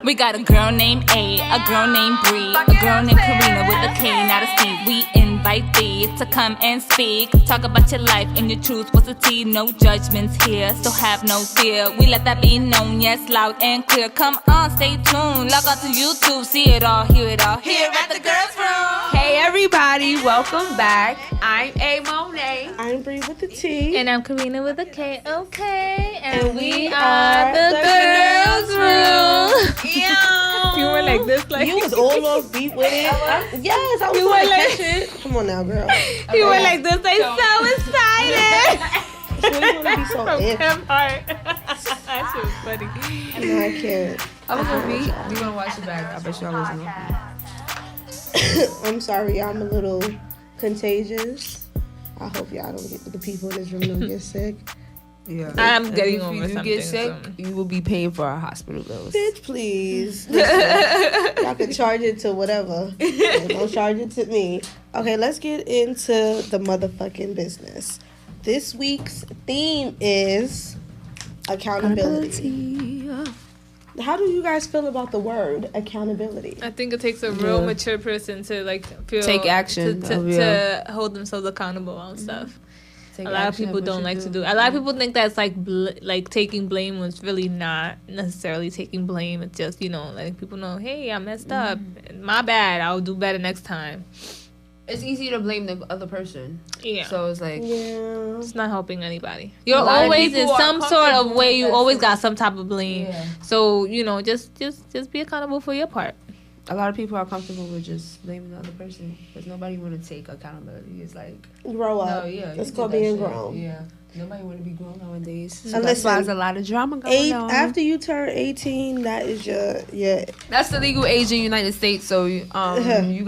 We got a girl named A, a girl named Bree, a girl named Karina with a K, not a C. We invite thee to come and speak. Talk about your life and your truth. What's the tea? No judgments here, so have no fear. We let that be known, yes, loud and clear. Come on, stay tuned. Log on to YouTube, see it all, hear it all. Here at the Girlsss Room. Hey everybody, welcome back. I'm Ep9. I'm Bree with the T. And I'm Karina with a K, okay. And we are the Girlsss Room. You were like this, like you was all off beat with it. Yes, I was. You were like shit. Come on now, girl. You were like this, like so excited. So you want to be so iff. That shit was funny. No, I can't. I was gonna be. You gonna watch it back? I bet you I wasn't. I'm sorry, I'm a little contagious. I hope y'all don't get the people in this room don't get sick. Yeah, I'm getting over something. If you get sick, you will be paying for our hospital bills. Bitch, please. Listen, y'all can charge it to whatever. Don't charge it to me. Okay, let's get into the motherfucking business. This week's theme is accountability. How do you guys feel about the word accountability? I think it takes a real mature person to like feel take action to hold themselves accountable on stuff. A lot of people don't like to do. A lot of people think that's like taking blame when it's really not necessarily taking blame. It's just, letting people know, hey, I messed up. My bad. I'll do better next time. It's easy to blame the other person. Yeah. So it's like, it's not helping anybody. You're always in some sort of way. You always got some type of blame. Yeah. So just be accountable for your part. A lot of people are comfortable with just blaming the other person because nobody want to take accountability. It's like grow up. No, yeah, it's called being grown. Yeah, nobody want to be grown nowadays. So and that's why there's a lot of drama going on. After you turn 18, that is your That's the legal age in the United States. So you got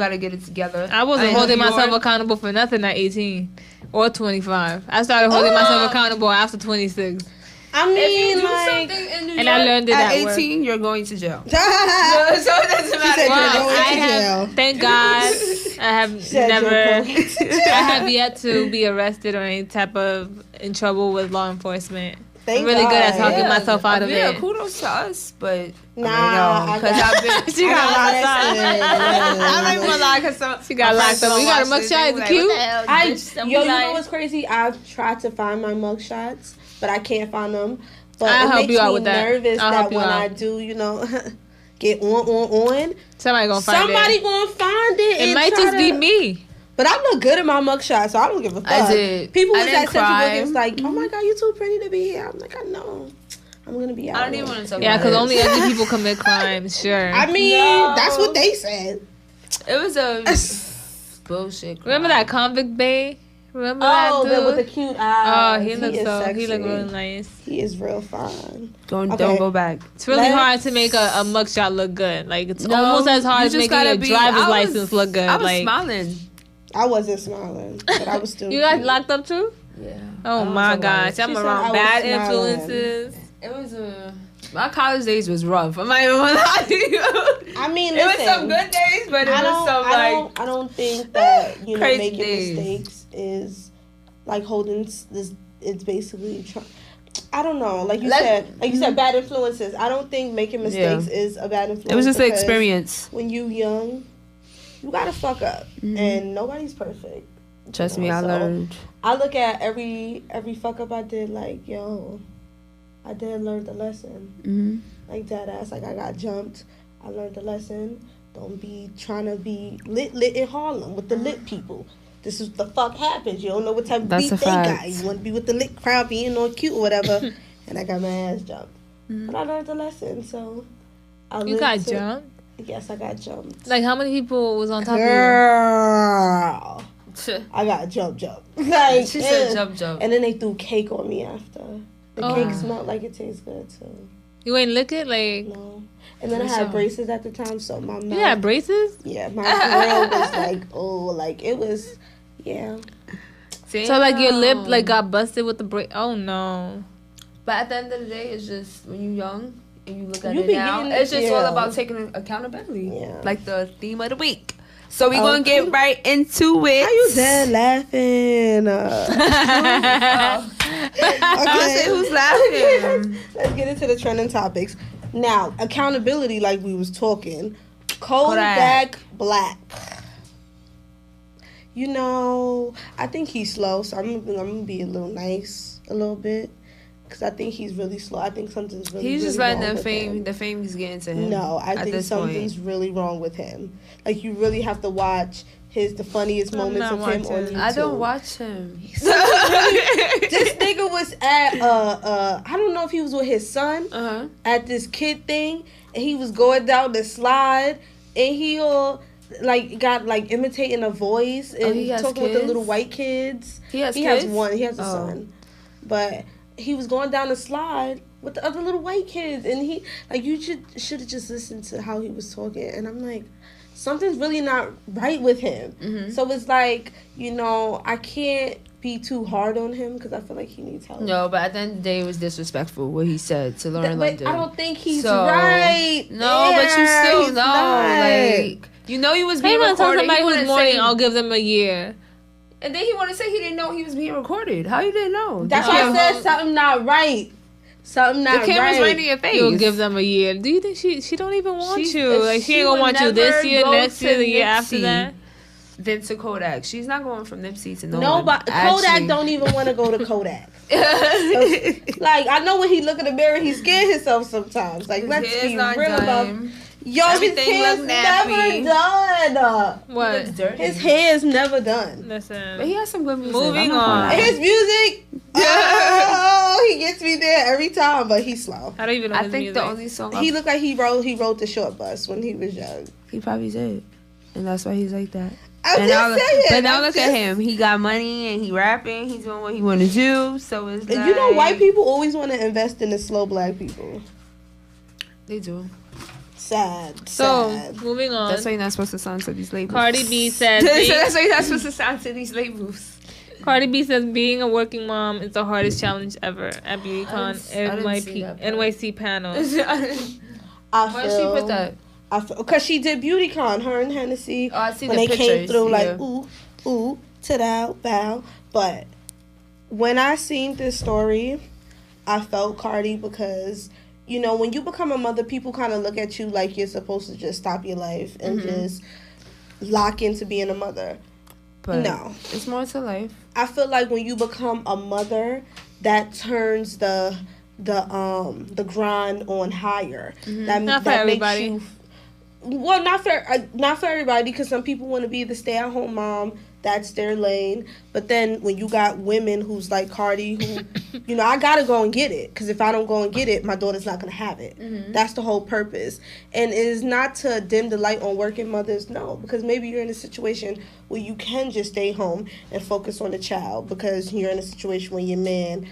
to get it together. I wasn't holding myself accountable for nothing at 18 or 25. I started holding myself accountable after 26. I mean, if you do something in New York, I learned it at at 18, work. You're going to jail. So it doesn't matter. Well, thank God, I have yet to be arrested or any type of in trouble with law enforcement. I'm really good at talking myself out of it. Yeah, kudos to us, but nah, because I've been. She got locked up. I'm not even gonna lie, because she got locked up. You got a mugshot? Is it cute? You know what's crazy? I've tried to find my mugshots, but I can't find them. But I'll help you out with that. Nervous that when I do, get on. Somebody gonna find it. Somebody gonna find it. It might just be me. But I look good in my mugshot, so I don't give a fuck. I did. People was at Central Bookings like, oh my God, you too pretty to be here. I'm like, I know. I'm going to be out. I don't even want to talk about it. Yeah, because only ugly people commit crimes, sure. I mean, that's what they said. It was a bullshit crime. Remember that Convict Bay? Remember that dude? With the cute eyes. Oh, he look really nice. He is real fine. Don't go back. It's really hard to make a mugshot look good. Like, it's almost as hard as making a driver's license look good. I was smiling. I wasn't smiling, but I was still. You got locked up too? Yeah. Oh my gosh, I'm around bad influences. It was my college days was rough. I'm not even gonna lie to you. I mean, it was some good days, but it was some I don't think that making days. mistakes is like holding this. It's basically. I don't know. Like you said, bad influences. I don't think making mistakes is a bad influence. It was just an experience. When you young, you gotta fuck up, and nobody's perfect. Trust me, I learned. I look at every fuck up I did like, yo, I did learn the lesson. Like dead ass, like I got jumped. I learned the lesson. Don't be trying to be lit in Harlem with the lit people. This is the fuck happens. You don't know what type of beat they got. You want to be with the lit crowd, being all cute or whatever. And I got my ass jumped. But I learned the lesson, so you got jumped? Yes, I got jumped. Like, how many people was on top of you? I got jump. Like, she said jump. And then they threw cake on me after. The cake smelled like it tastes good, too. You ain't lick it? Like... No. And then I had braces at the time, so my mouth... You had braces? Yeah, my grill was it was... Yeah. Damn. So, like, your lip, got busted with the brace... Oh, no. But at the end of the day, it's just, when you're young... and you look at it now, it's just all about taking accountability. Yeah. Like the theme of the week. So we're going to get right into it. How you there laughing? Okay. Who's laughing? Let's get into the trending topics. Now, accountability, like we was talking. Kodak Black. You know, I think he's slow, so I'm gonna be a little nice a little bit. Because I think he's really slow. I think something's really He's just really letting wrong the fame is getting to him. No, I think something's really wrong with him. Like, you really have to watch the funniest moments of him on YouTube. I don't watch him. This nigga was at I don't know if he was with his son at this kid thing, and he was going down the slide, and he got imitating a voice and talking with the little white kids. He has one. He has a son, but he was going down the slide with the other little white kids, and he you should have just listened to how he was talking. And I'm like, something's really not right with him. Mm-hmm. So it's like, I can't be too hard on him because I feel like he needs help. No, but at the end of the day, it was disrespectful what he said to Lauren London. I don't think he's right. No, but you still know, you was being recorded. He told somebody who's mourning, I'll give them a year. And then he wanted to say he didn't know he was being recorded. How you didn't know? That's why I said something not right. Something not right. The camera's right in your face. You'll give them a year. Do you think she don't even want you? She ain't gonna want you this year, next year, the year after that? Then to Kodak. She's not going from Nipsey to no one. But Kodak don't even want to go to Kodak. I know when he look in the mirror, he scared himself sometimes. Let's be real about. Yo, everything his hair's never done. What? His hair's never done. Listen, but he has some good music. Moving on. His music. Oh, he gets me there every time, but he's slow. I don't even know his music. The only song he looked like he wrote the Short Bus when he was young. He probably did, and that's why he's like that. I'm just saying. But now look at him. He got money and he rapping. He's doing what he want to do. So it's white people always want to invest in the slow black people. They do. Sad. Moving on. That's why you're not supposed to sign to these labels. Cardi B says. That's why you're not supposed to sign to these labels. Cardi B says being a working mom is the hardest challenge ever at BeautyCon NYC panel. Why did she put that? Because she did BeautyCon, her and Hennessy. Oh, I see when the they pictures. Came through ooh, ta-da, bow. But when I seen this story, I felt Cardi because, when you become a mother, people kind of look at you like you're supposed to just stop your life and just lock into being a mother. But no. It's more to life. I feel like when you become a mother, that turns the grind on higher. Mm-hmm. Not for everybody. Well, not for everybody, because some people want to be the stay-at-home mom. That's their lane. But then when you got women who's like Cardi, who, I got to go and get it. Because if I don't go and get it, my daughter's not going to have it. Mm-hmm. That's the whole purpose. And it is not to dim the light on working mothers, no. Because maybe you're in a situation where you can just stay home and focus on the child. Because you're in a situation where your man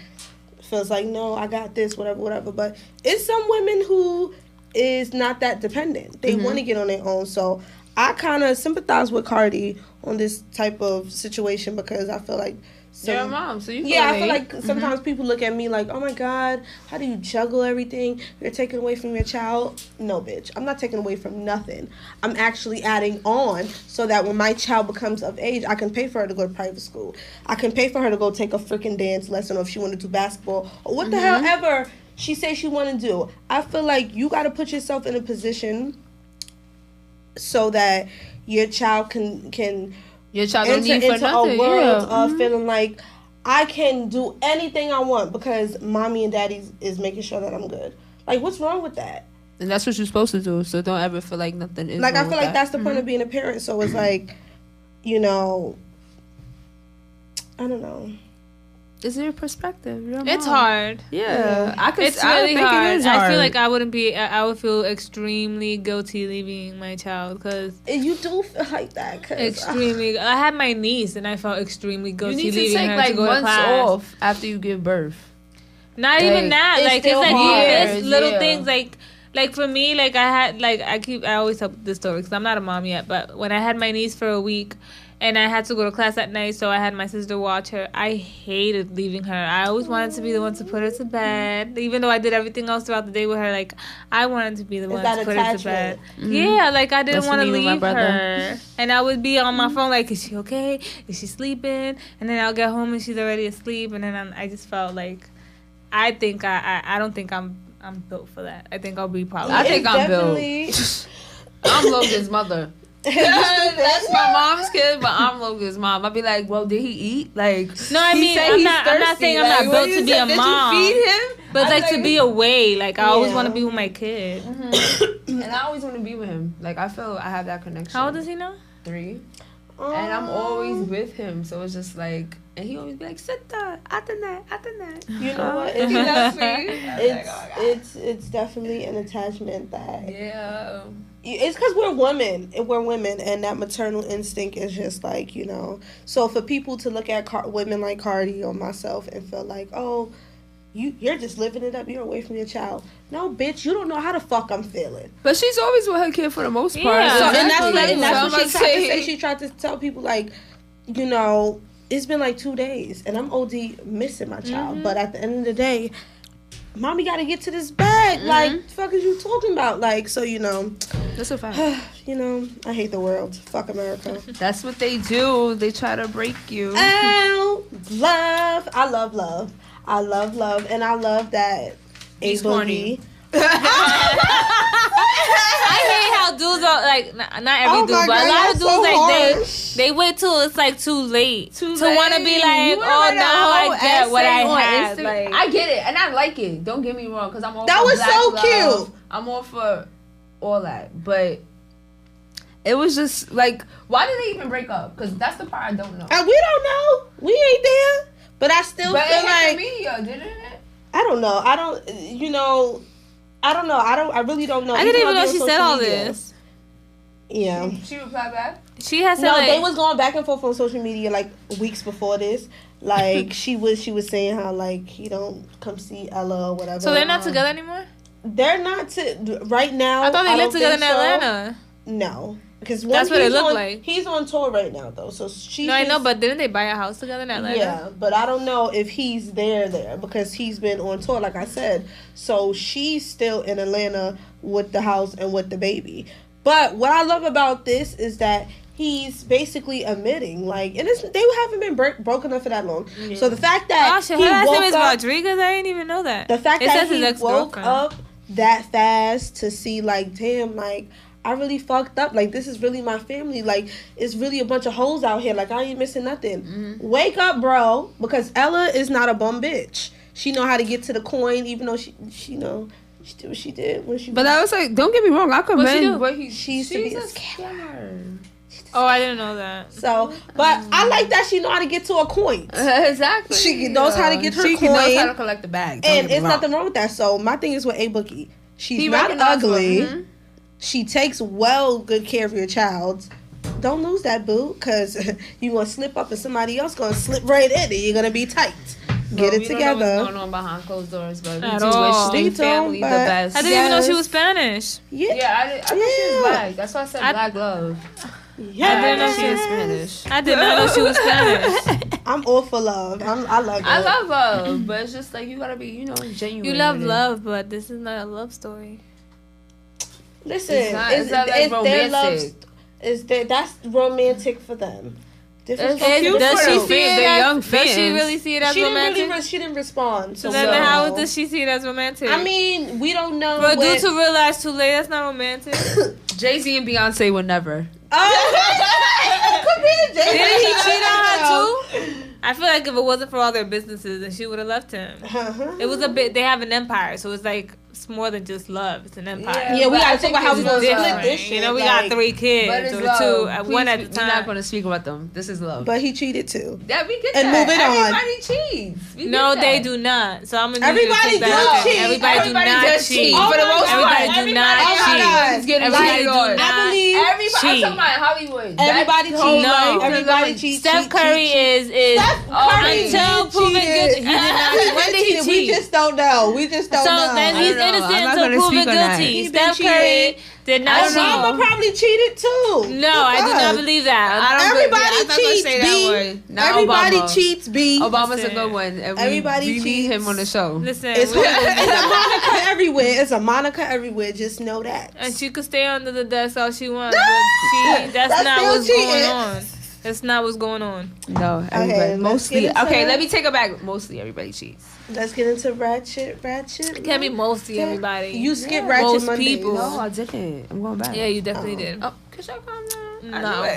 feels like, no, I got this, whatever. But it's some women who is not that dependent. They want to get on their own. So I kind of sympathize with Cardi on this type of situation because I feel like you're a mom, so you I feel like sometimes people look at me like, oh my God, how do you juggle everything? You're taking away from your child. No, bitch, I'm not taking away from nothing. I'm actually adding on so that when my child becomes of age, I can pay for her to go to private school. I can pay for her to go take a freaking dance lesson, or if she want to do basketball or what the hell ever she says she want to do. I feel like you got to put yourself in a position so that your child can your child don't need for into nothing. A world of feeling like I can do anything I want because mommy and daddy is making sure that I'm good. Like, what's wrong with that? And that's what you're supposed to do. So don't ever feel like nothing is like wrong I feel like that's the point of being a parent. So it's like, I don't know. Is it your perspective? It's hard. Yeah. It's really hard. It is hard. I feel like I would feel extremely guilty leaving my child because you do feel like that. Extremely. I had my niece and I felt extremely guilty leaving her to go to class. You need to take months off after you give birth. Not even that. It's you miss little things like for me, I had I always tell this story because I'm not a mom yet, but when I had my niece for a week. And I had to go to class at night, so I had my sister watch her. I hated leaving her. I always wanted to be the one to put her to bed. Even though I did everything else throughout the day with her, I wanted to be the one to put her to bed. Mm-hmm. Yeah, I didn't want to leave her. And I would be on my phone is she okay? Is she sleeping? And then I'll get home and she's already asleep. And then I just felt like, I don't think I'm I'm built for that. I think I'll be probably. I think I'm built. I'm Logan's mother. That's my mom's kid, but I'm Logan's mom. I'd be like, well, did he eat? Like, no, I mean, I'm not saying I'm not built to be a mom. Did you feed him? But like to be away, like I always want to be with my kid. And I always want to be with him. Like I feel I have that connection. How old is he now? 3. And I'm always with him, so it's just like, and he always be like, sit there, after that. You know what? He loves me. It's definitely an attachment that. Yeah. It's because we're women, and that maternal instinct is just like, you know. So for people to look at women like Cardi or myself and feel like, oh, you're just living it up, you're away from your child. No, bitch, you don't know how the fuck I'm feeling. But she's always with her kid for the most part. Yeah, so, and that's what she tried to say. say. She tried to tell people, like, you know, it's been like 2 days, and I'm OD missing my child. But at the end of the day, mommy got to get to this bag. Like, the fuck is you talking about? Like, so, you know. That's a fact. You know, I hate the world. Fuck America. That's what they do. They try to break you. Oh, love. I love love. I love love. And I love that He's corny. I hate how dudes are like not every dude, but a lot of dudes like they wait till it's like too late to want to be like, oh, now I get what I have. Like, I get it, and I like it. Don't get me wrong, because I'm all that for was black so love. cute. I'm all for all that, but it was just like, why did they even break up? Because that's the part I don't know. We don't know. We ain't there. But I still but feel it like media, didn't it? I don't know. I don't. You know. I don't know. I really don't know. I didn't even know she said all this. Yeah. She replied back? She has said, no, like, they was going back and forth on social media like weeks before this. Like she was saying how like he don't come see Ella or whatever. So they're not together anymore? They're not right now. I thought they lived together in Atlanta. No. Because that's what it looked like. He's on tour right now, though. So she. No, I know, but didn't they buy a house together in Atlanta? Yeah, but I don't know if he's there because he's been on tour, like I said. So she's still in Atlanta with the house and with the baby. But what I love about this is that he's basically admitting, like, and they haven't been broken up for that long. Yeah. So the fact that her last name is Rodriguez, I didn't even know that. The fact that he woke up that fast to see, like, damn, like, I really fucked up. Like, this is really my family. Like, it's really a bunch of hoes out here. Like, I ain't missing nothing. Wake up, bro. Because Ella is not a bum bitch. She know how to get to the coin, even though she know she did what she did when she. But I was like, don't get me wrong. I commend what she used to be a scammer. Oh, I didn't know that. So, but I like that she know how to get to a coin. Exactly. She knows how to get her coin. She knows how to collect the bag. And it's nothing wrong with that. So, my thing is with A-Bookie. She's not ugly. She takes good care of your child. Don't lose that, boo, because you're going to slip up and somebody else going to slip right in and you're going to be tight. Get it together. Don't know what's going on behind closed doors, but we do wish their family the best. I didn't even know she was Spanish. Yeah, I thought she was black. That's why I said black love. Yeah. I didn't know she was Spanish. I did not know she was Spanish. I'm all for love. I love it. I love love, but it's just like you got to be, genuine. You love love, but this is not a love story. Listen, it's not like romantic. That's romantic for them. Does she really see it as romantic? She didn't respond. So then how does she see it as romantic? I mean, we don't know. For a dude to realize too late, that's not romantic. Jay-Z and Beyonce would never. Didn't he cheat on her too? I feel like if it wasn't for all their businesses, then she would have left him. It was they have an empire, so it's like it's more than just love. It's an empire. Yeah, we gotta talk about how we gonna split this shit. We got 3 kids or 2, one at a time. We're not gonna speak about them. This is love. But he cheated too. Yeah, we get and that. Moving on. Everybody cheats. No, they do not. So I'm gonna everybody do cheat. Everybody do not cheat. For the most part, everybody do not cheat. Everybody do not cheat. I'm talking about Hollywood. Everybody cheats. No, everybody cheats. Steph Curry is until proven guilty. He did not. When did he cheat? We just don't know. So then he's innocent until proven guilty. Steph Curry did not cheat. Obama probably cheated too. No, I do not believe that. Everybody cheats, B. Everybody cheats, B. Obama's a good one. Everybody cheats. We need him on the show. Listen, it's a Monica everywhere. It's a Monica everywhere. Just know that. And she could stay under the desk all she wants. But that's not what's going on. That's not what's going on. No, everybody. Mostly. Okay, let me take it back. Mostly everybody cheats. Let's get into ratchet. It can't be mostly everybody. You skip ratchet most Mondays. people. No, I didn't. I'm going back. Yeah, you definitely did. Oh, could y'all calm down? No.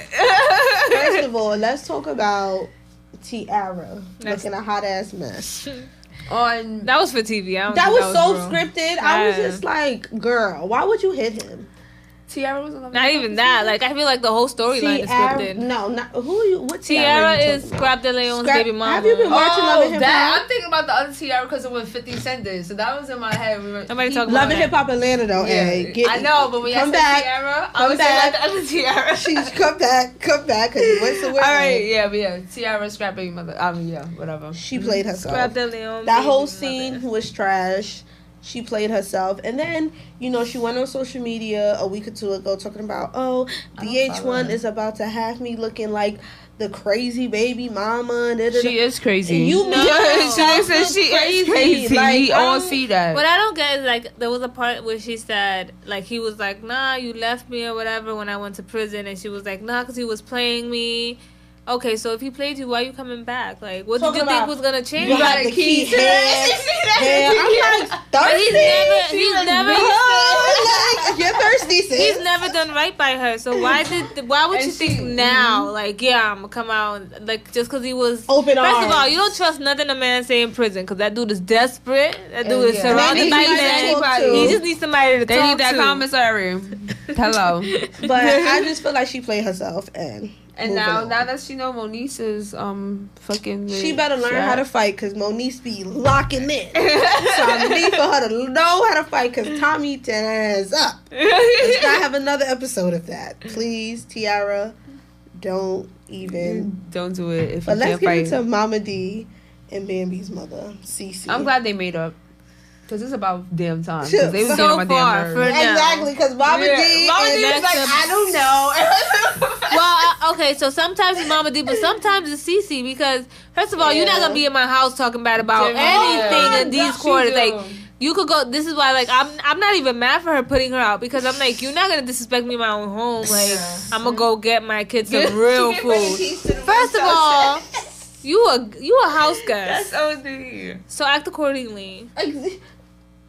First of all, let's talk about Tiara looking a hot ass mess. That was for TV. That was so real. scripted. I was just like, girl, why would you hit him? Tiara was not even that. Like I feel like the whole storyline is scripted. No, not who. You? What Tiara is Scrap De Leon's baby mama. Have you been watching Love and Hip Hop? I'm thinking about the other Tiara because of what 50 Cent did. So that was in my head. Nobody talking Love about and Hip Hop Atlanta though. Yeah, I know, but when you said Tiara, I was like the other Tiara. She's come back, because you went somewhere. All right, yeah, but yeah, Tiara, Scrap baby mother. Yeah, whatever. She played herself. Scrap De Leon. That whole scene was trash. She played herself. And then, she went on social media a week or two ago talking about, VH1 is about to have me looking like the crazy baby mama. She is crazy. And you she is crazy. Like, we all see that. What I don't get is, like, there was a part where she said, like, he was like, nah, you left me or whatever when I went to prison. And she was like, nah, because he was playing me. Okay, so if he played you, why are you coming back? Like, what did you think was gonna change? You got the key hair. I'm like, thirsty. He's never. Like, you're thirsty, sis. He's never done right by her. So why would you think now? Like, yeah, I'm gonna come out like just because he was open arms. First of all, you don't trust nothing a man say in prison because that dude is desperate. That dude is surrounded by men. He just needs somebody to talk to. They need that commissary. Hello. But I just feel like she played herself and now that she know Moniece is fucking. She better learn how to fight because Moniece be locking in. So I need for her to know how to fight because Tommy turns up. Let's not have another episode of that, please, Tiara. Don't do it. If but you let's can't get fight. into Mama D and Bambi's mother, Cece. I'm glad they made up. Because it's about damn time. Sure. They was so getting on my far damn for nerves. Exactly, because Mama D is like, I don't know. Well, okay, so sometimes it's Mama D, but sometimes it's Cece because, first of all, you're not going to be in my house talking bad about anything in these quarters. Like, you could go, this is why, like, I'm not even mad for her putting her out because I'm like, you're not going to disrespect me in my own home. Like, I'm going to go get my kids some real food. First of all, you a house guest. That's OD. So act accordingly.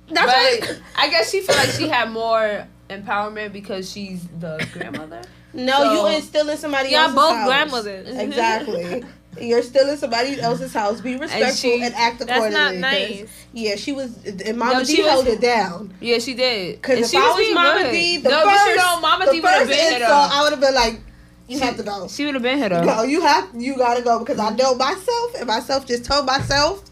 That's right. I guess she felt like she had more empowerment because she's the grandmother. No, you instilling somebody else's house. Y'all both grandmothers. Exactly. You're still in somebody else's house. Be respectful and act accordingly. That's not nice. Yeah, she was. And Mama D held it down. Yeah, she did. Because if I was Mama D, Mama D would have been hit up. I would have been like, you have to go. She would have been hit up. No, you gotta go because I know myself, and myself just told myself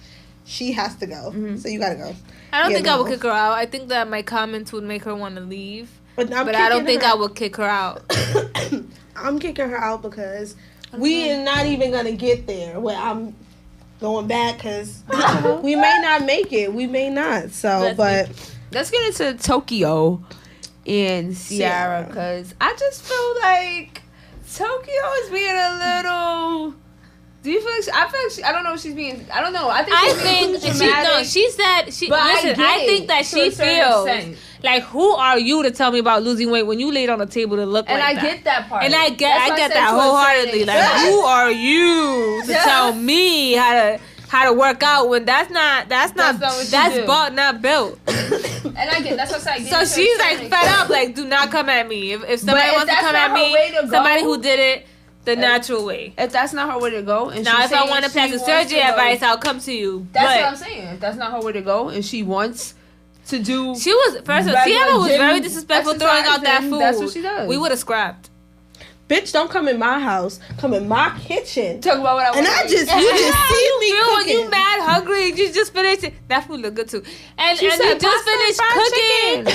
she has to go. Mm-hmm. So you gotta go. I don't think I would kick her out. I think that my comments would make her want to leave. But I don't think I would kick her out. I'm kicking her out because we are not even going to get there where I'm going back because we may not make it. We may not. So, let's get into Tokyo and Ciara because I just feel like Tokyo is being a little... Do you feel like I don't know if she's being... I don't know. I think she's being dramatic. She said... I think that she feels... Like, who are you to tell me about losing weight when you laid on the table to look like that? And I get that part. And I get that wholeheartedly. Like, who are you to tell me how to work out when that's bought, not built. And I get that's what I get. So she's like fed up. Like, do not come at me. If somebody wants to come at me, somebody who did it the natural way. If that's not her way to go, and now if I want to plastic surgery advice, I'll come to you. That's what I'm saying. If that's not her way to go, and she wants to do, she was first of all, Ciara was very disrespectful throwing out that food. That's what she does. We would have scrapped. Bitch, don't come in my house. Come in my kitchen. Talk about what I want. And you just see me cooking. When you mad hungry, you just finished it. That food look good too. And you just finished cooking.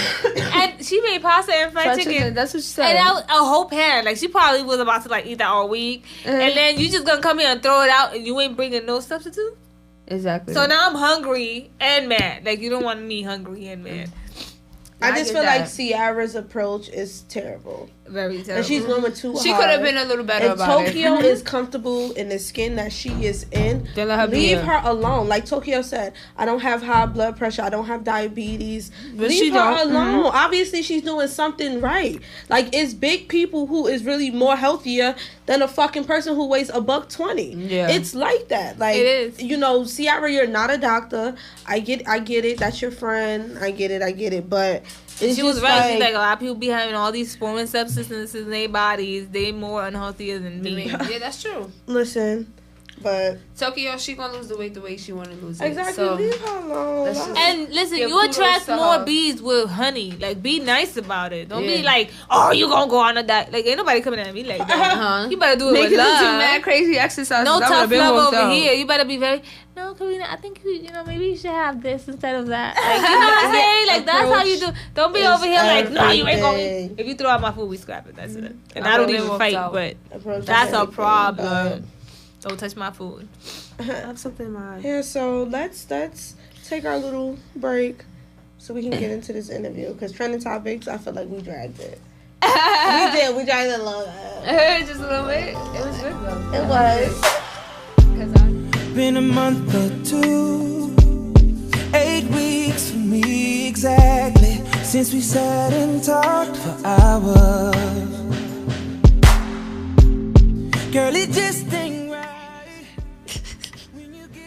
And she made pasta and fried chicken. That's what she said. And that was a whole pan. Like, she probably was about to like eat that all week. And then you just gonna come here and throw it out and you ain't bringing no substitute? Exactly. So now I'm hungry and mad. Like, you don't want me hungry and mad. I just feel like Ciara's approach is terrible. Very terrible. And she's going too hard. She could have been a little better about it. If Tokyo is comfortable in the skin that she is in, leave her alone. Like Tokyo said, I don't have high blood pressure. I don't have diabetes. But leave her alone. Obviously, she's doing something right. Like, it's big people who is really more healthier than a fucking person who weighs $120. Yeah. It's like that. Like, it is. You know, Ciara, you're not a doctor. I get it. That's your friend. I get it. But she was right. She's like, a lot of people be having all these foreign substances in their bodies. They more unhealthier than me. Yeah, that's true. Listen, but Tokyo, she gonna lose the way she want to lose it. Exactly. So, leave her alone. And listen, you attract more bees with honey. Like, be nice about it. Don't be like, oh, you gonna go on a diet. Like, ain't nobody coming at me like that. You better do it with love. Do mad crazy exercises. No tough love over here. You better be very. No, Karina, I think maybe you should have this instead of that. Like, you know what I'm saying? Like, that's how you do. Don't be over here like, no, you ain't going. If you throw out my food, we scrap it. That's it. And I don't even fight, but that's a problem. Don't touch my food. I have something in my eye. Yeah, so let's take our little break so we can get into this interview. Because trending topics, I feel like we dragged it. We dragged it long. Just a little bit. It was good though. It was. Been a month or 2, 8 weeks for me exactly, since we sat and talked for hours. Girl, it just ain't right.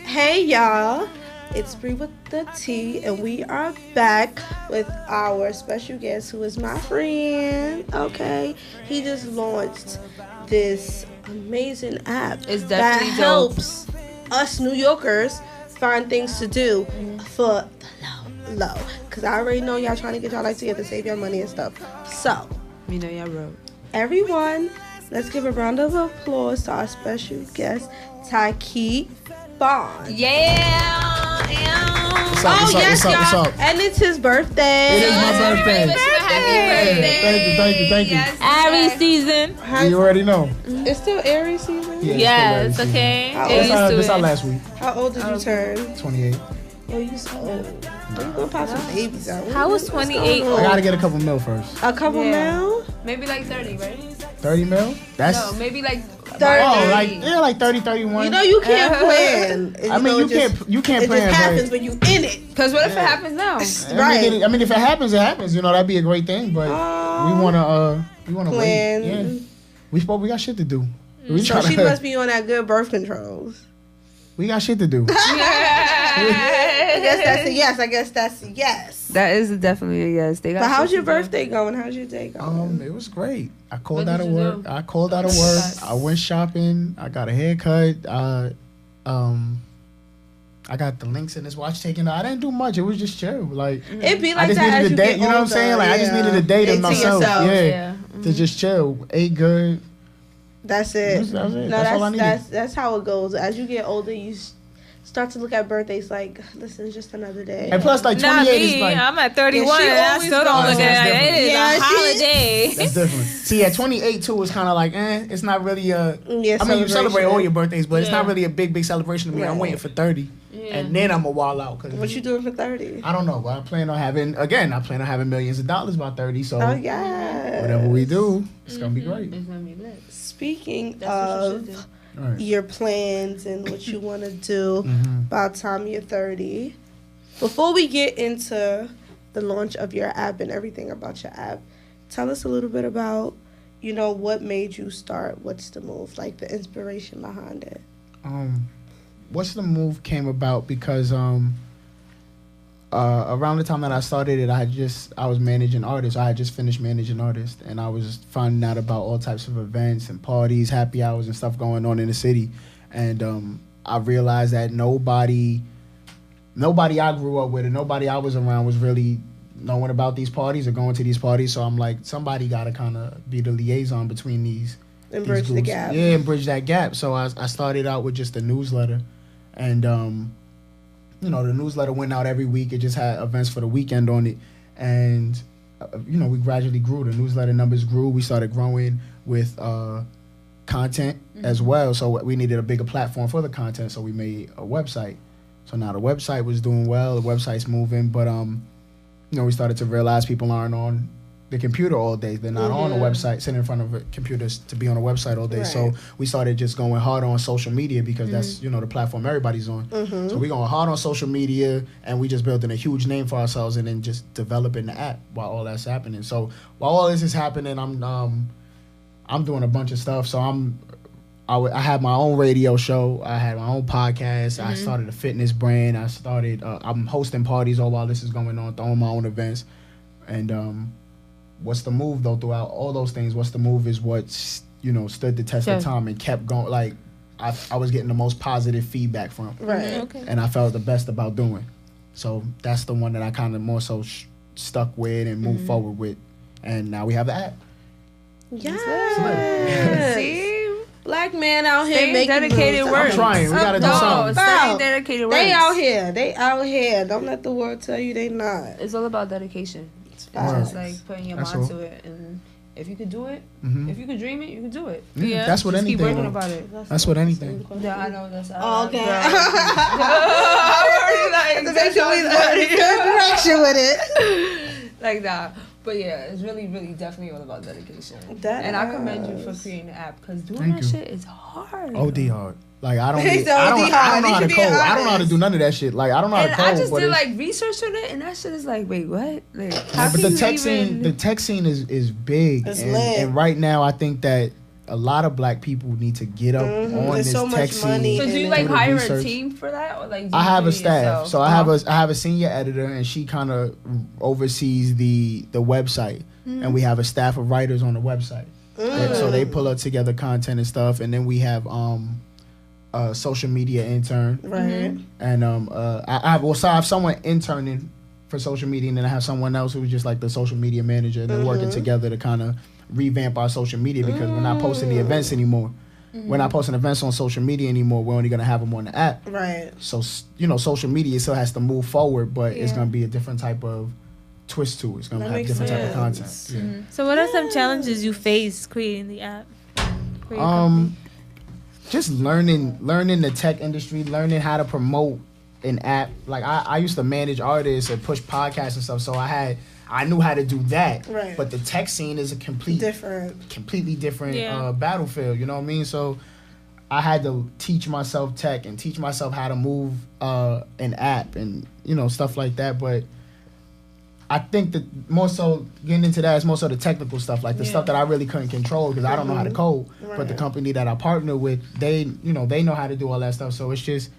Hey y'all, it's Bree with the T, and we are back with our special guest, who is my friend. Okay, he just launched this amazing app that helps us New Yorkers find things to do for the low. Cause I already know y'all trying to get y'all life together, save your money and stuff. So, you know y'all wrote. Everyone, let's give a round of applause to our special guest, Taqee Bond. What's up? And it's his birthday. It is my birthday. Happy birthday. Thank you. Yes, Aries season. You already know. It's still Aries season? Yes, okay. This our last week. How old did you turn? 28. Oh, you so old. You gonna pop some babies out. How was 28 old? I gotta get a couple mil first. A couple mil? Maybe like 30, right? 30 mil? That's... No, maybe like 30. Oh, like 30, 31. You know you can't plan. I mean, you can't plan. It just happens when you in it. Because what if it happens now? Right. I mean, if it happens, it happens. You know, that'd be a great thing. But we wanna plan. wait. Yeah. We got shit to do. So she must be on that good birth controls. We got shit to do. I guess that's a yes. That is definitely a yes. But how's your birthday going? How's your day going? It was great. I called out of work. I went shopping. I got a haircut. I got the links in this watch taken. I didn't do much. It was just chill. Like it be like I just that needed as a day. you You know what I'm saying? Like I just needed a day to myself. Yeah. To just chill. Ate good. That's it. That's it. No, that's all I needed. That's how it goes. As you get older, you start to look at birthdays like, listen, it's just another day. And plus, like 28 is like... I'm at 31 and I still don't look at it. It is a holiday. That's different. See, at 28 too, it's kind of like, it's not really a... I mean, you celebrate all your birthdays, but it's not really a big celebration to me. Right. I'm waiting for 30. Yeah. And then I'm going to wall out. What you doing for 30? I don't know. I plan on having millions of dollars by 30. So whatever we do, it's going to be great. It's going to be lit. Speaking of your plans and what you want to do by the time you're 30, before we get into the launch of your app and everything about your app, tell us a little bit about, what made you start What's the Move, like the inspiration behind it. What's the Move came about because around the time that I started it, I was managing artists. I had just finished managing artists, and I was finding out about all types of events and parties, happy hours, and stuff going on in the city. And I realized that nobody I grew up with and nobody I was around was really knowing about these parties or going to these parties. So I'm like, somebody got to kind of be the liaison between these. And bridge the gap. Yeah, and bridge that gap. So I started out with just a newsletter, and the newsletter went out every week. It just had events for the weekend on it. And, we gradually grew. The newsletter numbers grew. We started growing with content as well. So we needed a bigger platform for the content. So we made a website. So now the website was doing well. The website's moving. But we started to realize people aren't on the computer all day. They're not on a website, sitting in front of computers to be on a website all day. Right. So we started just going hard on social media because that's, the platform everybody's on. So we going hard on social media, and we just building a huge name for ourselves, and then just developing the app while all that's happening. So while all this is happening, I'm doing a bunch of stuff. So I had my own radio show. I had my own podcast. I started a fitness brand. I'm hosting parties all while this is going on, throwing my own events. And what's the move, though, throughout all those things? What's the move is what, stood the test of time and kept going. Like, I was getting the most positive feedback from. Right. Okay. And I felt the best about doing. So that's the one that I kind of more so stuck with and moved forward with. And now we have the app. Yes. See? Black man out here Staying making dedicated moves. work. I'm trying. We gotta do something. Staying dedicated work. They out here. They out here. Don't let the world tell you they not. It's all about dedication. It's facts. just like putting your That's mind all. to it, and if you could do it, Mhm. if you could dream it, you can do it. Yeah. That's what Just anything. keep working though. about it. That's what anything. Yeah, I know that's. Oh, okay. I'm already To make sure we in good direction with it. like that. But yeah, it's really, really definitely all about dedication. And I commend you for creating the app because doing Thank that you. shit is hard. OD hard. Like I don't He's know OD how hard. to He code. should be I don't know how to honest. do none of that shit. Like I don't know how to And code. I just but did it's- like research on it, and that shit is like, wait, what? Like, how but can the tech you scene, even? the tech scene is big, It's and, lit. and right now I think that a lot of black people need to get up on There's this so tech much money. scene. So do you do like the hire research. a team for that, or like? Do I you have do a it staff, yourself? so I have a senior editor, and she kind of oversees the website, and we have a staff of writers on the website. And so they pull up together content and stuff, and then we have a social media intern, Right. and I have someone interning for social media, and then I have someone else who's just like the social media manager, and they're working together to kind of revamp our social media because we're not posting the events anymore. We're not posting events on social media anymore. We're only gonna have them on the app. Right. So social media still has to move forward, but it's gonna be a different type of twist to it. It's gonna That have makes different type of content. sense. Yeah. So what are some challenges you face creating the app? for your company? Just learning the tech industry, learning how to promote an app. Like I used to manage artists and push podcasts and stuff, so I knew how to do that. Right. But the tech scene is a completely different battlefield. You know what I mean? So I had to teach myself tech and teach myself how to move an app and stuff like that. But I think that more so getting into that is more so the technical stuff, like the stuff that I really couldn't control because I don't know how to code. Right. But the company that I partner with, they know how to do all that stuff. So it's just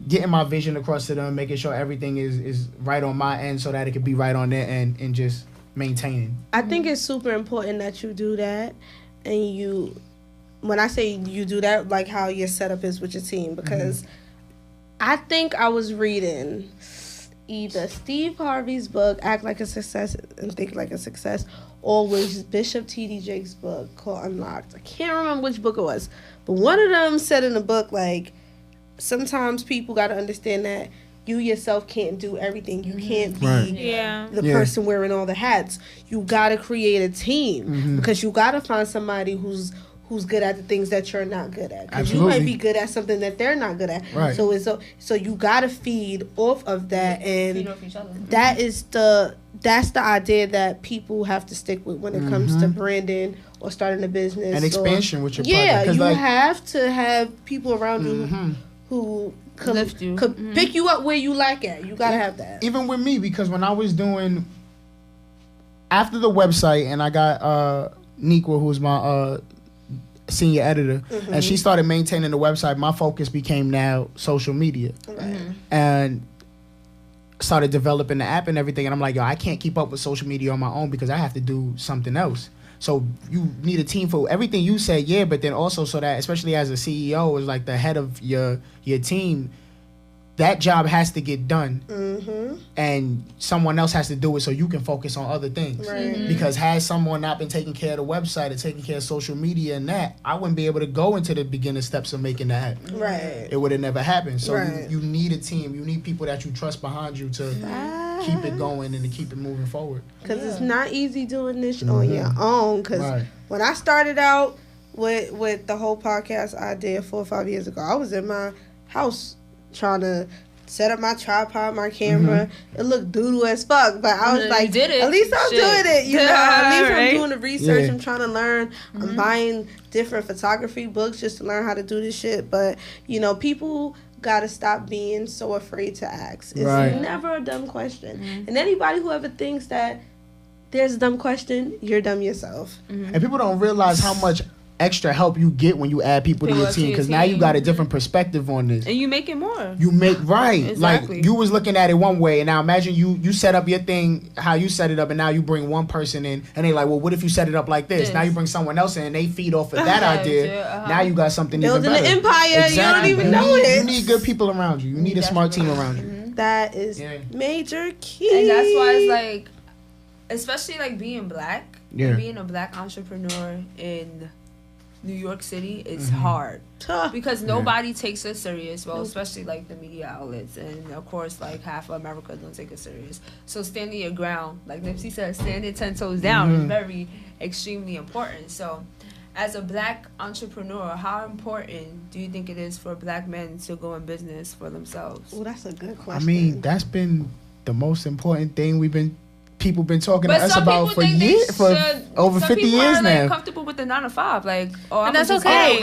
getting my vision across to them, making sure everything is right on my end so that it could be right on their end, and just maintaining. I think it's super important that you do that, and when I say you do that, like how your setup is with your team, because I think I was reading either Steve Harvey's book, Act Like a Success and Think Like a Success, or was Bishop T.D. Jakes' book called Unlocked. I can't remember which book it was, but one of them said in the book, like, sometimes people got to understand that you yourself can't do everything. You can't be the person wearing all the hats. You got to create a team because you got to find somebody who's good at the things that you're not good at. Because you might be good at something that they're not good at. Right. So you got to feed off of that, and Feed off each other. that's the idea that people have to stick with when it comes to branding or starting a business And expansion with your partner. Yeah, 'Cause, you like, have to have people around you who could Lift you. could pick you up where you like at. You gotta have that. Even with me, because when I was doing after the website, and I got Nikwa, who's my senior editor, and she started maintaining the website, my focus became now social media, and started developing the app and everything. And I'm like, yo, I can't keep up with social media on my own because I have to do something else. So you need a team for everything you say, but then also so that, especially as a CEO, is like the head of your team, that job has to get done, and someone else has to do it so you can focus on other things. Right. Because had someone not been taking care of the website and taking care of social media and that, I wouldn't be able to go into the beginning steps of making that happen. Right. It would have never happened. So Right. you need a team. You need people that you trust behind you to keep it going and to keep it moving forward. Because it's not easy doing this on your own. Because Right. when I started out with the whole podcast idea 4 or 5 years ago, I was in my house trying to set up my tripod, my camera. It looked doodle as fuck, but I was like, at least I'm doing it, you know. At least I'm doing the research. I'm trying to learn. I'm buying different photography books just to learn how to do this shit. But, you know, people gotta stop being so afraid to ask. It's never a dumb question. And anybody who ever thinks that there's a dumb question, you're dumb yourself. And people don't realize how much extra help you get when you add people to your team, because now you got a different perspective on this, and you make it more. You make exactly. Like you was looking at it one way, and now imagine you set up your thing how you set it up, and now you bring one person in, and they like, well, what if you set it up like this? Now you bring someone else in, and they feed off of that idea. Now you got something building even better. An empire. Exactly. You don't even know it. You need good people around you. You need a smart team around you. That is major key, and that's why it's like, especially like being black, being a black entrepreneur in New York City is hard because nobody takes us serious. Well, especially like the media outlets, and of course, like half of America don't take us serious. So standing your ground, like Nipsey said, standing 10 toes down is very extremely important. So, as a black entrepreneur, how important do you think it is for black men to go in business for themselves? Well, that's a good question. I mean, that's been the most important thing people been talking to us about for years, for over 50 years now. Like comfortable with the 9 to 5, like, and that's okay.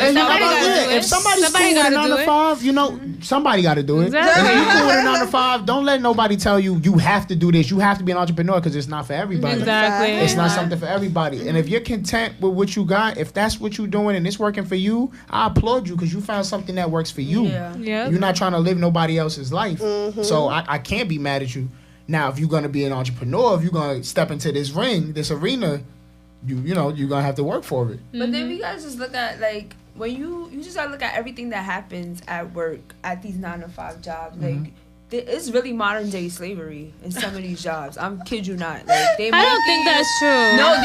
If somebody's cool with a 9 to 5, you know, somebody got to do it. Exactly. If you cool with a 9 to 5, don't let nobody tell you have to do this. You have to be an entrepreneur, because it's not for everybody. Exactly. It's not something for everybody. And if you're content with what you got, if that's what you're doing and it's working for you, I applaud you, because you found something that works for you. You're not trying to live nobody else's life. So I can't be mad at you. Now, if you're going to be an entrepreneur, if you're going to step into this arena, you know, you're going to have to work for it. But then we got to just look at, like, when you just got to look at everything that happens at work, at these 9 to 5 jobs. Like, it's really modern day slavery in some of these jobs. I'm kid you not. Like, I don't think that's true. No,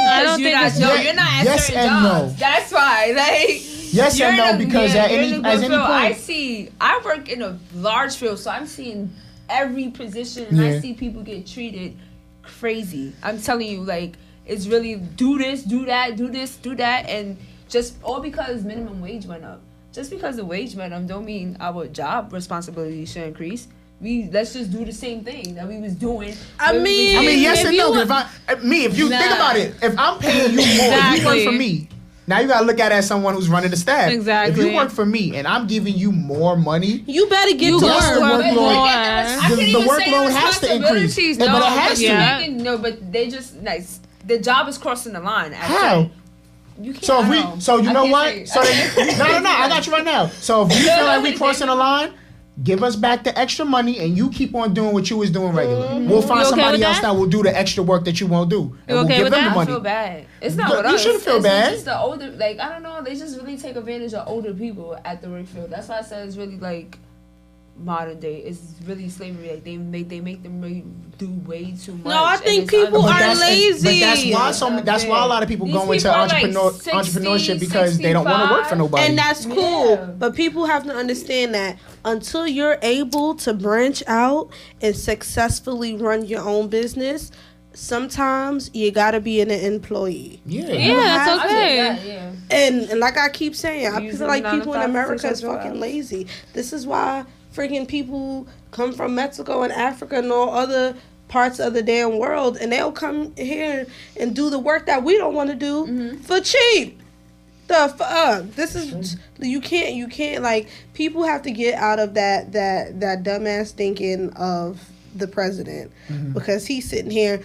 I don't think that's true. You're not at certain jobs. No. That's why. Like, yes and no, because at any point, I work in a large field, so I'm seeing every position, and I see people get treated crazy. I'm telling you, like, it's really do this, do that, do this, do that, and just all because minimum wage went up. Just because the wage went up don't mean our job responsibilities should increase. Let's just do the same thing that we was doing. I mean, yes and no. If you think about it, if I'm paying you more, if you work for me. Now you gotta look at it as someone who's running the staff. Exactly. If you work for me and I'm giving you more money, you better get to work. The workload has to increase. No, but it has to. No, but they just the job is crossing the line. How? You can't. So you know what? So no, I got you right now. So if we feel like we crossing the line, give us back the extra money, and you keep on doing what you was doing regularly. We'll find somebody else that will do the extra work that you won't do, and we'll give them the money. I feel bad. It's not with us. You shouldn't feel bad. It's just the older, like, I don't know. They just really take advantage of older people at the work field. That's why I said it's really like modern day. It's really slavery. Like they make them really do way too much. No, I think people are lazy. But that's why a lot of people go into entrepreneurship, because they don't want to work for nobody. And that's cool. But people have to understand that until you're able to branch out and successfully run your own business, sometimes you gotta be an employee. That's okay. And like I keep saying, I feel like people in America is fucking lazy. This is why freaking people come from Mexico and Africa and all other parts of the damn world, and they'll come here and do the work that we don't want to do for cheap. This is you can't like, people have to get out of that dumbass thinking of the president, because he's sitting here,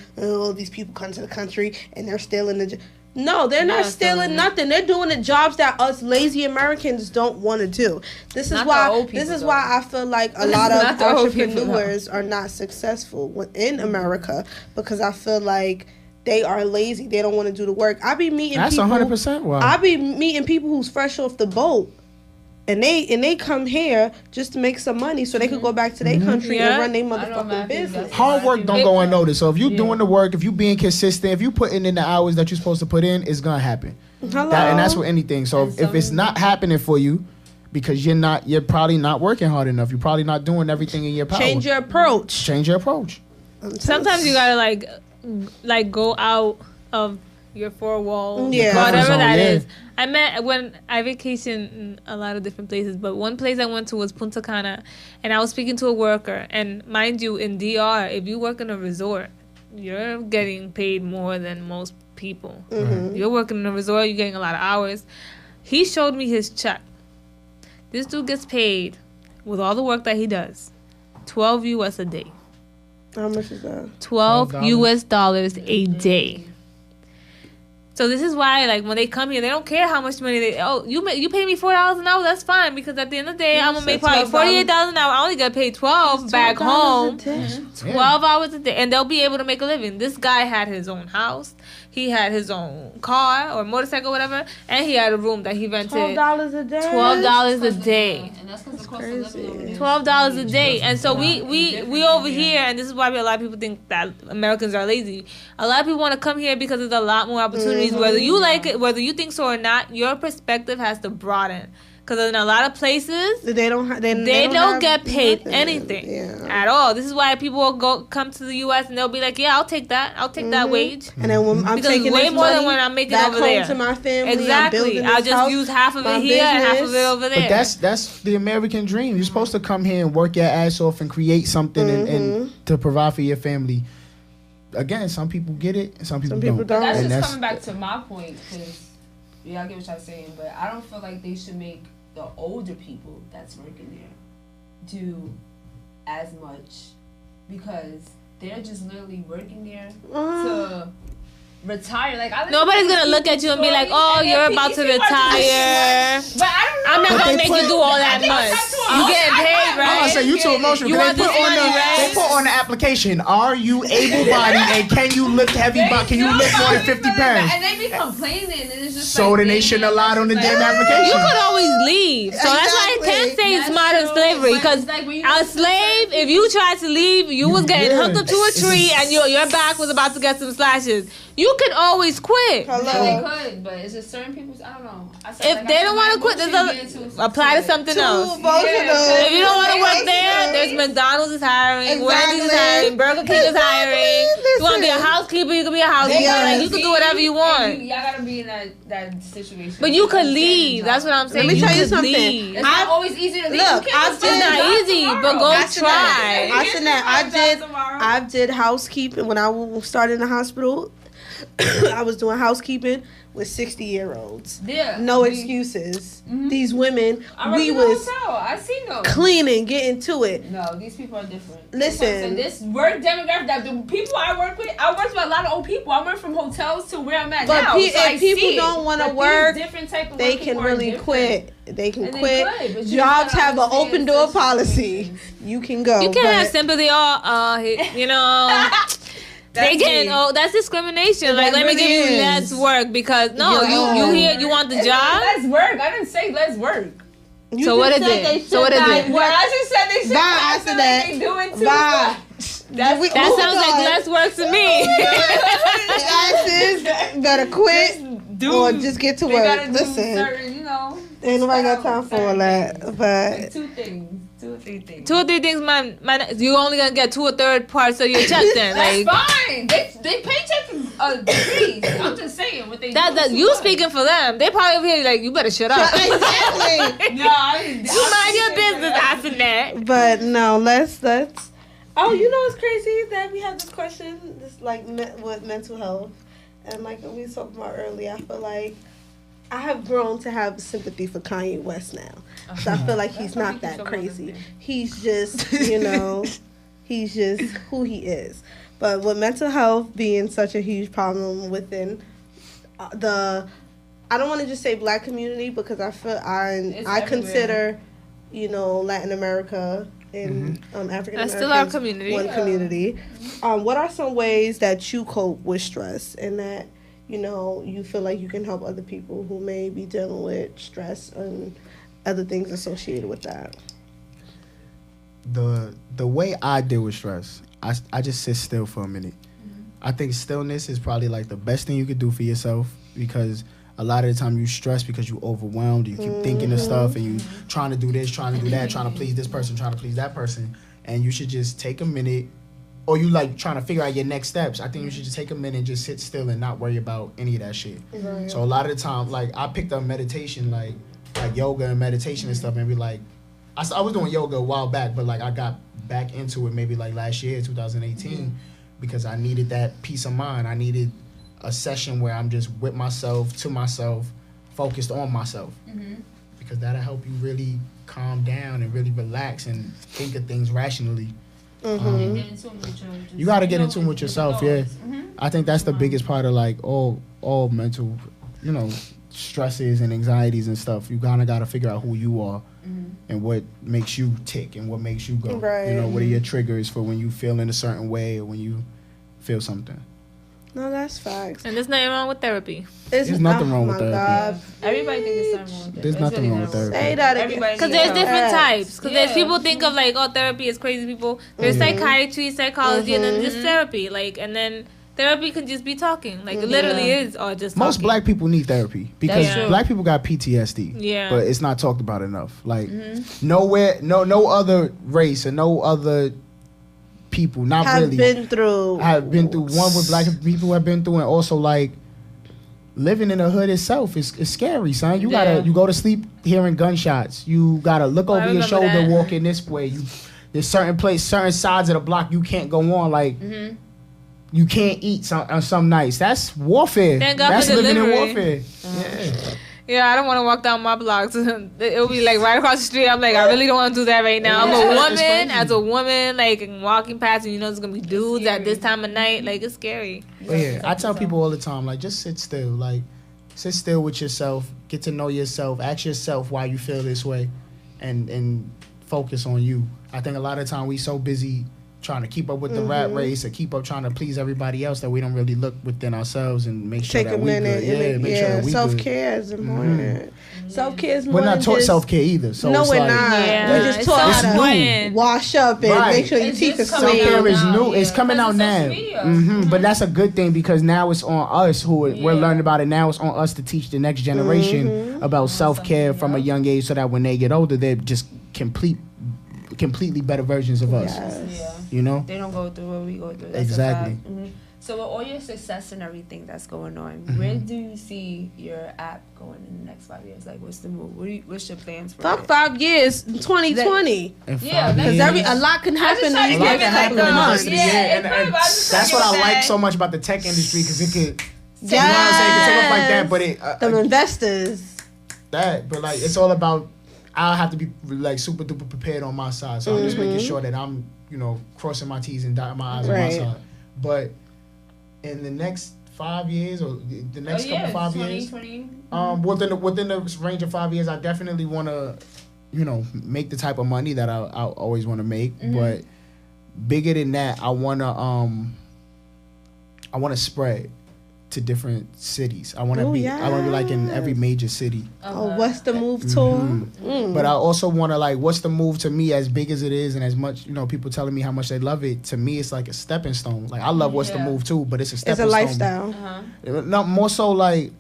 these people come to the country and they're stealing the no, they're not stealing nothing. They're doing the jobs that us lazy Americans don't want to do. This is why I feel like a lot of entrepreneurs are not successful in America, because I feel like they are lazy. They don't want to do the work. I be meeting people. That's 100% why. I be meeting people who's fresh off the boat, and they come here just to make some money so they could go back to their country and run their motherfucking business. Hard work don't go unnoticed. So if you're doing the work, if you being consistent, if you putting in the hours that you're supposed to put in, it's gonna happen. And that's with anything. So if it's not happening for you, because you're probably not working hard enough. You're probably not doing everything in your power. Change your approach. Change your approach. Sometimes you gotta like go out of your four walls, Yeah. whatever Zone, that yeah. is. When I vacation in a lot of different places, but one place I went to was Punta Cana, and I was speaking to a worker, and mind you, in DR, if you work in a resort, you're getting paid more than most people. Mm-hmm. You're working in a resort, you're getting a lot of hours. He showed me his check. This dude gets paid with all the work that he does, $12 US a day. How much is that? $12 US dollars a day. So this is why, like, when they come here, they don't care how much money they. Oh, you pay me $4 an hour. That's fine, because at the end of the day, I'm gonna make probably $48 an hour. I only get paid $12 back home. 12 hours a day, and they'll be able to make a living. This guy had his own house. He had his own car or motorcycle, whatever, and he had a room that he rented. $12 a day. $12 a day. And that's because the cost of living over there. $12 a day. And so we over here, and this is why a lot of people think that Americans are lazy. A lot of people want to come here because there's a lot more opportunities. Whether you like it, whether you think so or not, your perspective has to broaden. Because in a lot of places, they don't get paid anything at all. This is why people will come to the U.S. and they'll be like, "Yeah, I'll take that. I'll take that wage." And then when I'm because taking way this more than money when I'm making back over home there to my family, exactly. I'll just use half of it here and half of it over there. But that's the American dream. You're supposed to come here and work your ass off and create something and to provide for your family. Again, some people get it, and some people don't. But that's And just coming back to my point, because I get what y'all saying, but I don't feel like they should make the older people that's working there do as much, because they're just literally working there to retire. Like, nobody's gonna look at you and be like, "Oh, you're about to retire." But I don't know. I'm not gonna make you do all that much. You getting paid, I'm right? gonna say you too emotional. You want They this money, right? They put on the application, are you able-bodied and can you lift heavy? Can you lift more than 50 pounds? And they be complaining, and it's just So then they shouldn't allow it on the damn application. You could always leave. So that's why I can't say it's modern slavery. Because a slave, if you tried to leave, you was getting hooked up to a tree and your back was about to get some slashes. You could always quit. Yeah, they could, but it's just certain people. I don't know. If they don't want to quit, apply to something else. If you don't want to work there, there's McDonald's is hiring, Wendy's is hiring, Burger King is hiring. You want to be a housekeeper, you can be a housekeeper. Like, you can do whatever you want. Y'all gotta be in that situation. But you could leave. That's what I'm saying. Let me tell you could something. leave. It's not always easy to leave. Look, It's not easy, but go try. I did housekeeping when I started in the hospital. I was doing housekeeping with 60-year-olds. Yeah. No excuses. Mm-hmm. These women, we was I seen those. Cleaning, getting to it. No, these people are different. Listen. This work demographic, that the people I work with a lot of old people. I work from hotels to where I'm at but now. If people don't want to work, different type of they can really quit. They can quit. But Jobs have an open door policy. You can go. You can't have sympathy or, you know... They getting that's discrimination. Like, let me give you less work because you here, you want the job. Let's work. I didn't say let's work. So what is it? So what is it? Well, I just said they should. Bye after that. They doing too Bye. That sounds like less work to me. Asses better quit or just get to work. Listen, ain't nobody got time for all that. But two or three things. 2 or 3 things, man. You only gonna get 2 1/3 parts of your check then. That's like, fine. They paycheck degrees. I'm just saying what they. That you speaking for them. They probably over here like, you better shut up. exactly. You mind your business, Asanet. But no, let's. Oh, you know what's crazy that we have this question, this like with mental health, and like we was talking about earlier. I feel like I have grown to have sympathy for Kanye West now. So I feel like he's not that crazy. He's just, he's just who he is. But with mental health being such a huge problem within I don't want to just say black community, because I feel I consider, Latin America and African Americans still our community. One community. What are some ways that you cope with stress and that you feel like you can help other people who may be dealing with stress and other things associated with that? The way I deal with stress, I just sit still for a minute. I think stillness is probably like the best thing you could do for yourself, because a lot of the time you stress because you overwhelmed, you keep thinking of stuff and you trying to do this, trying to do that, trying to please this person, trying to please that person, and you should just take a minute, or you like trying to figure out your next steps, I think you should just take a minute and just sit still and not worry about any of that shit. Right. So a lot of the time, like I picked up meditation, like yoga and meditation and stuff, and be like, I was doing yoga a while back, but like I got back into it maybe like last year, 2018, because I needed that peace of mind. I needed a session where I'm just with myself, to myself, focused on myself, because that'll help you really calm down and really relax and think of things rationally. You got to get in tune with yourself, yeah. I think that's the biggest part of like all mental, stresses and anxieties and stuff. You kind of got to figure out who you are and what makes you tick and what makes you go. Right. What are your triggers for when you feel in a certain way or when you feel something. No, that's facts. And there's nothing wrong with therapy. There's nothing wrong with therapy. God. Everybody thinks there's something wrong with therapy. There's nothing wrong with therapy. Say that again. Because there's different types. Because there's people think of like, oh, therapy is crazy people. There's psychiatry, psychology, and then just therapy. Like, and then therapy can just be talking. Like, it literally is or just Most talking. black people need therapy because black people got PTSD. Yeah. But it's not talked about enough. Like, nowhere, no other race or no other people have been through one with black people have been through, and also like living in the hood itself is scary, son. You go to sleep hearing gunshots. You gotta look over your shoulder walking this way. There's certain sides of the block you can't go on. Like you can't eat on some nights. That's warfare. That's living in warfare. Yeah, I don't want to walk down my blocks. It'll be like right across the street. I'm like, I really don't want to do that right now. I'm a woman. As a woman, like walking past, and there's gonna be dudes at this time of night. Like it's scary. I tell people all the time, like just sit still. Like sit still with yourself. Get to know yourself. Ask yourself why you feel this way, and focus on you. I think a lot of time we so busy trying to keep up with the rat race or keep up trying to please everybody else that we don't really look within ourselves and make sure that we good. Make sure that we self-care is important. Self-care is more we're not taught self-care either. So no, we're like, not. Yeah. We're just taught how to wash up and make sure your teeth are clean. Self-care is new. It's coming out now. But that's a good thing because now it's on us we're learning about it. Now it's on us to teach the next generation about self-care from a young age so that when they get older, they're just completely better versions of us. They don't go through what we go through. That's exactly. So with all your success and everything that's going on, where do you see your app going in the next 5 years? Like, what's the move? What's your plans for it? 5 years, 2020. Because a lot can happen in these next couple of months. That's what I like so much about the tech industry because it could. You know what I'm saying? It could take off like that, but the investors. But like it's all about. I'll have to be like super duper prepared on my side, so I'm just making sure that I'm, crossing my T's and dotting my I's on my side. But in the next 5 years or the next couple 5 years, within the range of 5 years, I definitely want to, make the type of money that I always want to make. But bigger than that, I want to spread to different cities. I want to be like in every major city. What's the move to? But I also want to like, what's the move to me as big as it is and as much, people telling me how much they love it. To me, it's like a stepping stone. Like I love what's the move too, but it's a stepping stone. It's a lifestyle. No, more so like,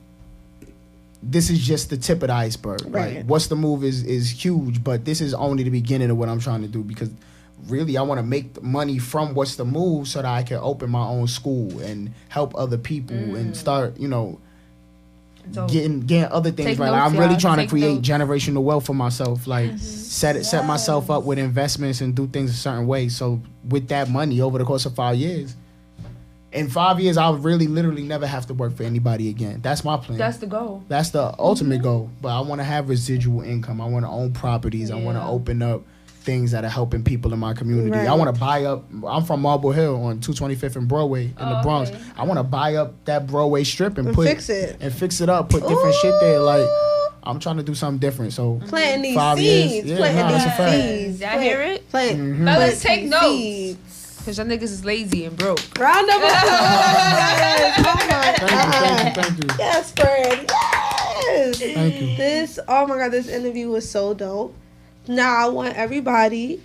this is just the tip of the iceberg. Right. Like, what's the move is huge, but this is only the beginning of what I'm trying to do because really, I want to make money from what's the move so that I can open my own school and help other people and start, getting other things right. Like, I'm really trying to create generational wealth for myself. Like set myself up with investments and do things a certain way. So with that money over the course of 5 years, in 5 years, I'll really literally never have to work for anybody again. That's my plan. That's the goal. That's the ultimate goal. But I want to have residual income. I want to own properties. I want to open up things that are helping people in my community. I want to buy up. I'm from Marble Hill on 225th and Broadway in the Bronx. Okay. I want to buy up that Broadway strip and fix it up. Put different shit there. Like I'm trying to do something different. So planting these 5 seeds. years. Planting That's a fact. seeds. Y'all hear it? Let's take notes. Because y'all niggas is lazy and broke. Round of applause. Thank you. Yes, friend. Yes. Thank you. Oh my God, this interview was so dope. Now I want everybody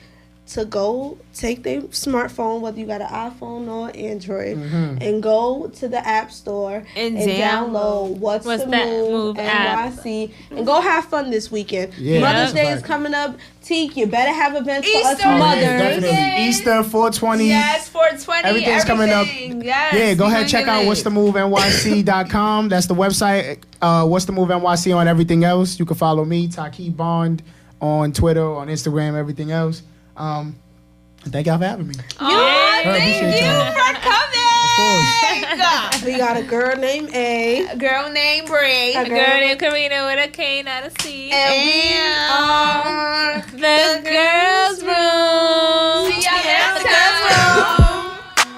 to go take their smartphone, whether you got an iPhone or Android, and go to the App Store and download What's the Move NYC and go have fun this weekend. Yeah, Mother's Day is coming up. Teak, you better have events for us mothers. Definitely. Easter, 420. Yes, 420. Everything's coming up. Yes, Yeah, go ahead, check out what'sthemovenyc.com. That's the website. What's the Move NYC on everything else. You can follow me, Taqee Bond, on Twitter, on Instagram, everything else. Thank y'all for having me. Thank you for coming. Of course. We got a girl named A. A girl named Bray. A girl named Karina with a K, not a C. And we are the Girlsss Room. See y'all at the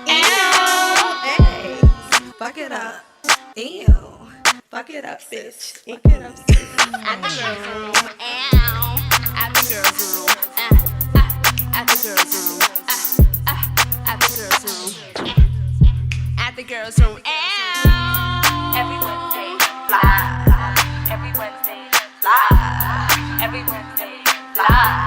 Hey, Girlsss Room. fuck it up. Ew. Fuck it up, bitch. Fuck it up, sis. At the Girlsss Room. At the Girlsss Room. At the Girlsss Room. At the Girlsss Room. At the Girlsss Room. Every Wednesday, fly. Every Wednesday, fly. Every Wednesday, fly.